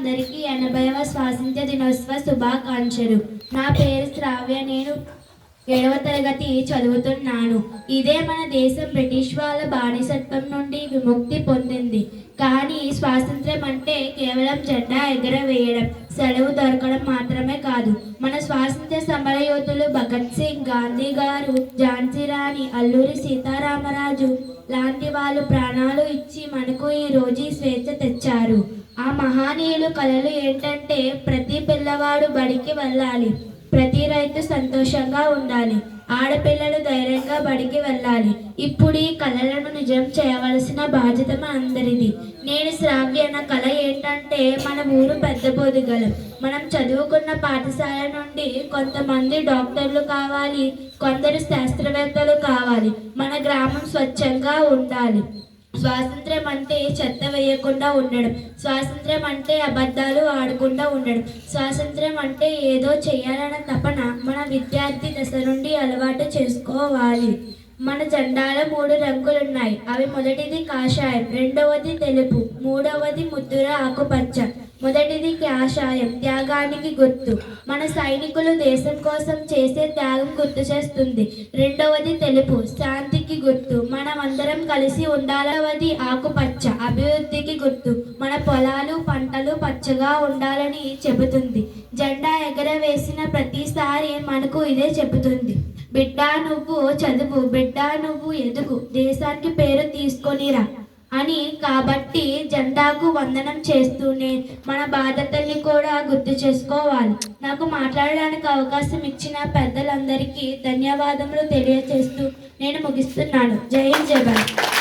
అందరికీ 80వ స్వాతంత్ర్య దినోత్సవ శుభాకాంక్షలు. నా పేరు శ్రావ్య. నేను 7వ తరగతి చదువుతున్నాను. ఇదే మన దేశం బ్రిటిష్ వాళ్ళ బానిసత్వం నుండి విముక్తి పొందింది. కానీ స్వాతంత్ర్యం అంటే కేవలం జెండా ఎగరవేయడం, సెలవు దొరకడం మాత్రమే కాదు. మన స్వాతంత్ర్య సమరయోధులు భగత్ సింగ్, గాంధీ గారు, ఝాన్సీ రాణి, అల్లూరి సీతారామరాజు లాంటి వాళ్ళు ప్రాణాలు ఇచ్చి మనకు ఈ రోజు స్వేచ్ఛ తెచ్చారు. ఆ మహనీయులు కలలు ఏంటంటే ప్రతి పిల్లవాడు బడికి వెళ్ళాలి, ప్రతి రైతు సంతోషంగా ఉండాలి, ఆడపిల్లలు ధైర్యంగా బడికి వెళ్ళాలి. ఇప్పుడు ఈ కళలను నిజం చేయవలసిన బాధ్యత అందరిది. నేను శ్రావ్య. నా కళ ఏంటంటే మన ఊరు పెద్ద బొదిగలం. మనం చదువుకున్న పాఠశాల నుండి కొంతమంది డాక్టర్లు కావాలి, కొందరు శాస్త్రవేత్తలు కావాలి. మన గ్రామం స్వచ్ఛంగా ఉండాలి. స్వాతంత్ర్యం అంటే చెత్త వేయకుండా ఉండడం, స్వాతంత్ర్యం అంటే అబద్ధాలు ఆడకుండా ఉండడం, స్వాతంత్ర్యం అంటే ఏదో చేయాలన్న తపన మన విద్యార్థి దశ నుండి అలవాటు చేసుకోవాలి. మన జెండాలో 3 రంగులున్నాయి. అవి మొదటిది కాషాయం, రెండవది తెలుపు, మూడవది ముద్దుర ఆకుపచ్చ. మొదటిది కాషాయం, త్యాగానికి గుర్తు. మన సైనికులు దేశం కోసం చేసే త్యాగం గుర్తు చేస్తుంది. రెండవది తెలుపు, శాంతికి గుర్తు, మనమందరం కలిసి ఉండాలవది ఆకుపచ్చ, అభివృద్ధికి గుర్తు, మన పొలాలు పంటలు పచ్చగా ఉండాలని చెబుతుంది. జెండా ఎగరవేసిన ప్రతిసారి మనకు ఇదే చెబుతుంది. బిడ్డ నువ్వు చదువు, బిడ్డ నువ్వు ఎదుగు, దేశానికి పేరు తీసుకొనిరా అని. కాబట్టి జెండాకు వందనం చేస్తూనే మన బాధ్యతల్ని కూడా గుర్తు చేసుకోవాలి. నాకు మాట్లాడడానికి అవకాశం ఇచ్చిన పెద్దలందరికీ ధన్యవాదములు తెలియజేస్తూ నేను ముగిస్తున్నాను. జై హింద్, జై భారత్.